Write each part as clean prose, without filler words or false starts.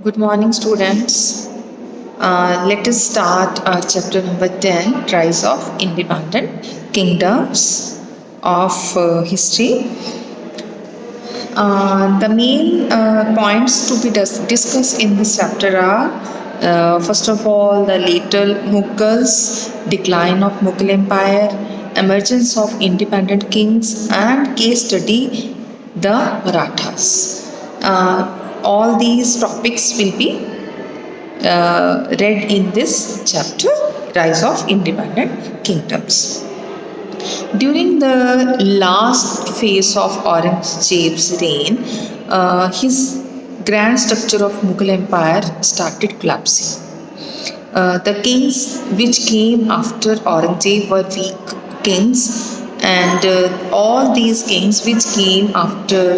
Good morning, students. Let us start chapter number 10, Rise of Independent Kingdoms of History. The main points to be discussed in this chapter are first of all, the later Mughals, decline of Mughal Empire, emergence of independent kings, and case study the Marathas. All these topics will be read in this chapter, Rise of Independent Kingdoms. During the last phase of Aurangzeb's reign, his grand structure of Mughal Empire started collapsing. The kings which came after Aurangzeb were weak kings, and all these kings which came after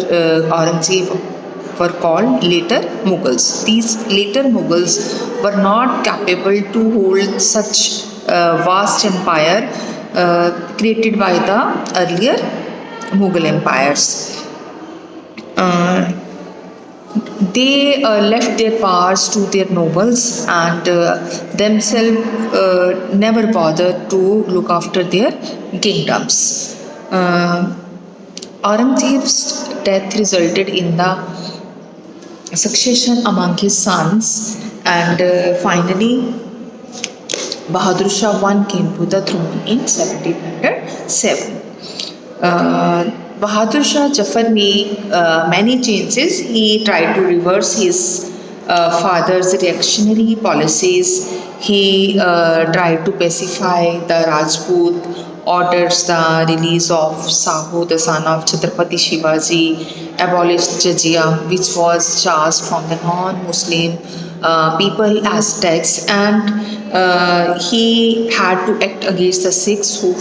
Aurangzeb were called later Mughals. These later Mughals were not capable to hold such vast empire created by the earlier Mughal empires. They left their powers to their nobles and themselves never bothered to look after their kingdoms. Aurangzeb's death resulted in the succession among his sons, and finally Bahadur Shah I came to the throne in 1707. Bahadur Shah Jafar made many changes. He tried to reverse his father's reactionary policies. He tried to pacify the Rajput, orders the release of Sahu, the son of Chhatrapati Shivaji, abolished jizya, which was charged from the non-Muslim people as tax, and he had to act against the Sikhs who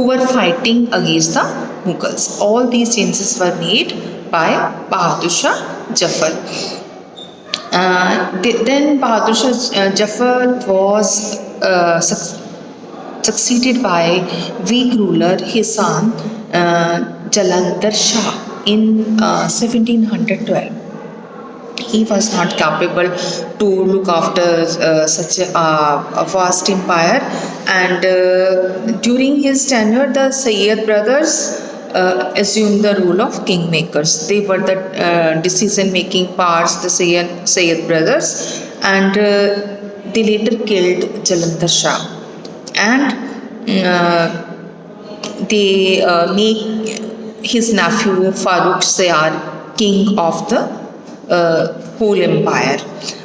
were fighting against the Mughals. All these changes were made by Bahadur Shah Jafar. Then Bahadur Shah Jafar was succeeded by weak ruler, his son Jalandhar Shah in 1712. He was not capable to look after such a vast empire, and during his tenure the Sayyid brothers assumed the role of kingmakers. They were the decision making parts, the Sayyid brothers, and they later killed Jalandhar Shah, and they make his nephew Farooq Sayar king of the whole empire.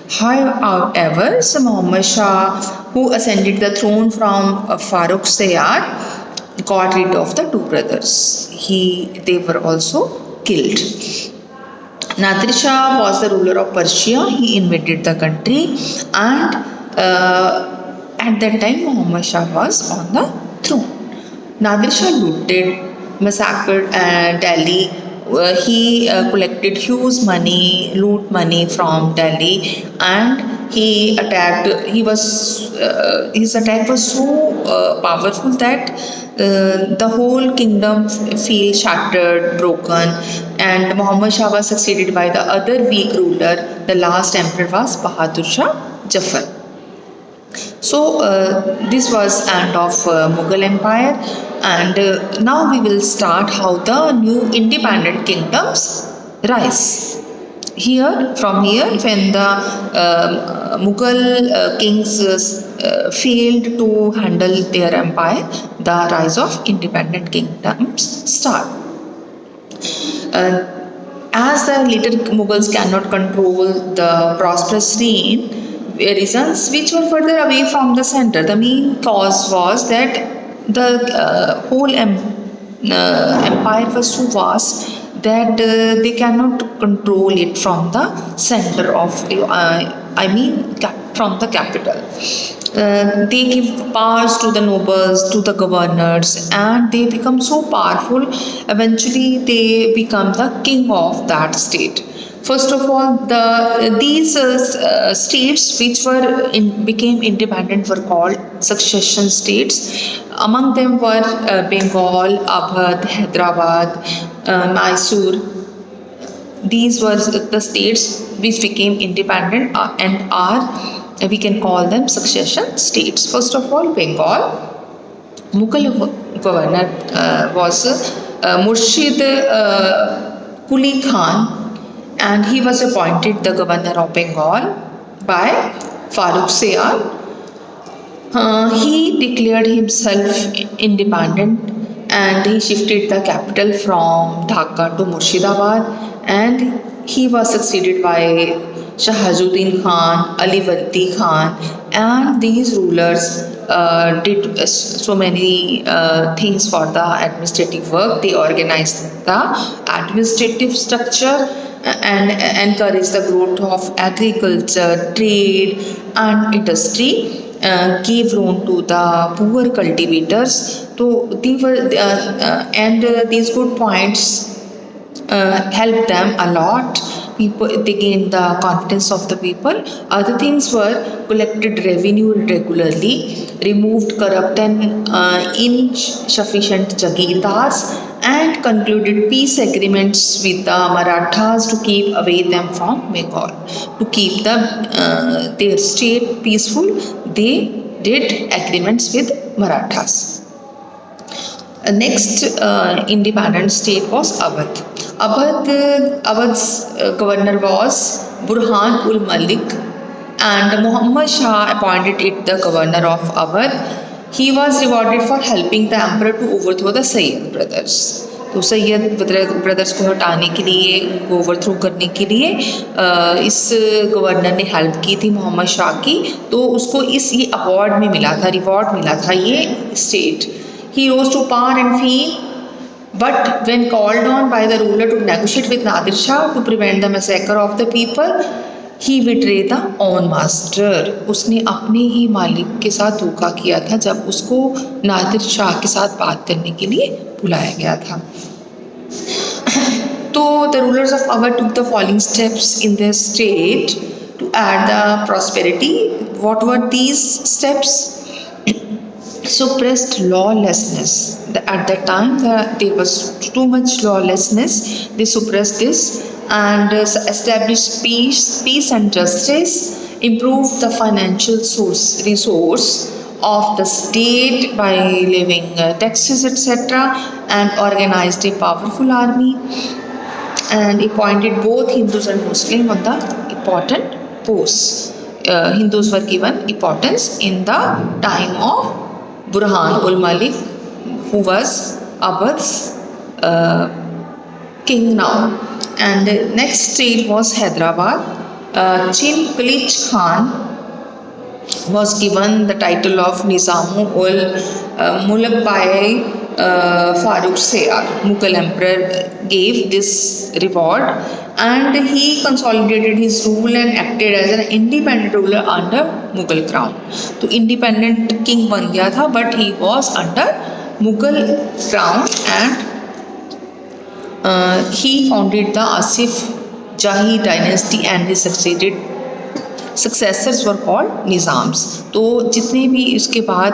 However, Sir Muhammad Shah, who ascended the throne from Farooq Sayar, got rid of the two brothers. They were also killed. Nadir Shah was the ruler of Persia. He invaded the country, and at that time Muhammad Shah was on the throne. Nadir Shah looted, massacred Delhi. He collected huge loot money from Delhi, and he attacked. His attack was so powerful that the whole kingdom fell shattered, broken, and Muhammad Shah was succeeded by the other weak ruler. The last emperor was Bahadur Shah Jafar. So this was end of Mughal Empire, and now we will start how the new independent kingdoms rise. From here, when the Mughal kings failed to handle their empire, the rise of independent kingdoms start. As the later Mughals cannot control the prosperous reign, reasons which were further away from the center. The main cause was that the whole empire was so vast that they cannot control it from the center of, from the capital. They give powers to the nobles, to the governors, and they become so powerful. Eventually, they become the king of that state. First of all, these states which became independent were called succession states. Among them were Bengal, Awadh, Hyderabad, Mysore, These were the states which became independent and are, we can call them succession states. First of all, Bengal. Mughal governor was Murshid Quli Khan, and he was appointed the governor of Bengal by Farooq Seyar. He declared himself independent and he shifted the capital from Dhaka to Murshidabad, and he was succeeded by Shahazuddin Khan, Ali Vardi Khan, and these rulers did so many things for the administrative work. They organized the administrative structure and encouraged the growth of agriculture, trade, and industry. Gave loan to the poor cultivators. So they were, these good points helped them a lot. People, they gained the confidence of the people. Other things were collected revenue regularly, removed corrupt and insufficient jagirdars, and concluded peace agreements with the Marathas to keep away them from Bengal. To keep their state peaceful, they did agreements with Marathas. Next independent state was Awadh. Awadh's governor was Burhan ul Malik, and Muhammad Shah appointed it the governor of Awadh. He was rewarded for helping the emperor to overthrow the Sayyid brothers. तो Syed brothers को हटाने के लिए, उनको overthrow करने के लिए इस गवर्नर ने हेल्प की थी मोहम्मद शाह की, तो उसको ये अवार्ड में मिला था, रिवॉर्ड मिला था ये state. He rose to power and fame, but when called on by the ruler to negotiate with Nadir Shah to prevent the massacre of the people, he betrayed the own master. उसने अपने ही मालिक के साथ धोखा किया था जब उसको नादिर शाह के साथ बात करने के लिए बुलाया गया था. तो the rulers of Awadh took the following steps in their state to add the prosperity. What were these steps? Suppressed lawlessness. At that time there was too much lawlessness. They suppressed this and established peace and justice, improved the financial resource of the state by levying taxes, etc., and organized a powerful army, and appointed both Hindus and Muslims on the important posts. Hindus were given importance in the time of Burhan ul Malik, who was Awadh's king now. And the next state was Hyderabad. Chin Khalij Khan was given the title of Nizamu ul Mulk by Farooq Seyar. Mughal emperor gave this reward, and he consolidated his rule and acted as an independent ruler under Mughal crown. तो independent king बन गया था, but he was under Mughal crown, and he founded the Asif Jahi dynasty and his successors were called Nizams. तो जितने भी इसके बाद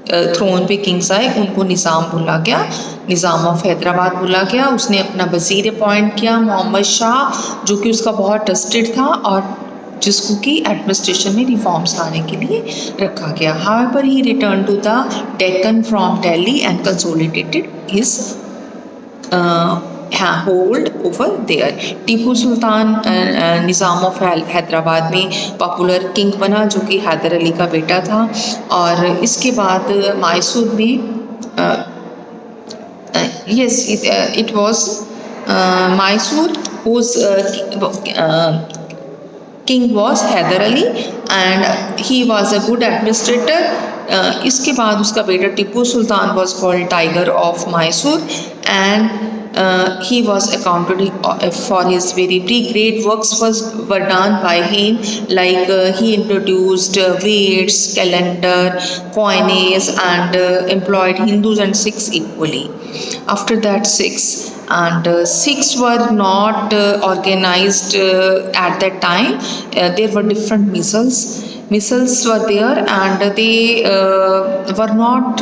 throne पे किंग्स आए उनको निज़ाम बोला गया, निज़ाम ऑफ हैदराबाद बोला गया. उसने अपना वज़ीर अपॉइंट किया मोहम्मद शाह, जो कि उसका बहुत ट्रस्टेड था और जिसको कि एडमिनिस्ट्रेशन में रिफॉर्म्स लाने के लिए रखा गया. However he return to the Deccan from Delhi and consolidated his hold over there. Tipu Sultan Nizam of Hyderabad में पॉपुलर किंग बना, जो कि हैदर अली का बेटा था. और इसके बाद मैसूर में it was Mysore whose king was Hyder Ali, and he was a good administrator. इसके बाद उसका बेटा Tipu Sultan was called Tiger of Mysore, and he was accounted for his very great works were done by him, like he introduced weights, calendar, coinage, and employed Hindus and Sikhs equally. After that, Sikhs were not organized at that time. There were different missiles were there, and they were not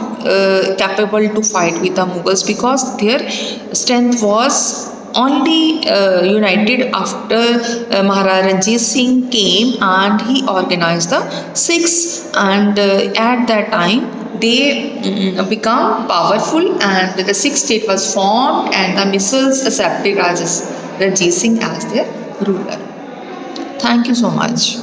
capable to fight with the Mughals because their strength was only united after Maharaja Ranjit Singh came and he organized the Sikhs, and at that time they become powerful and the Sikh state was formed and the missiles accepted Raja Ranjit Singh as their ruler. Thank you so much.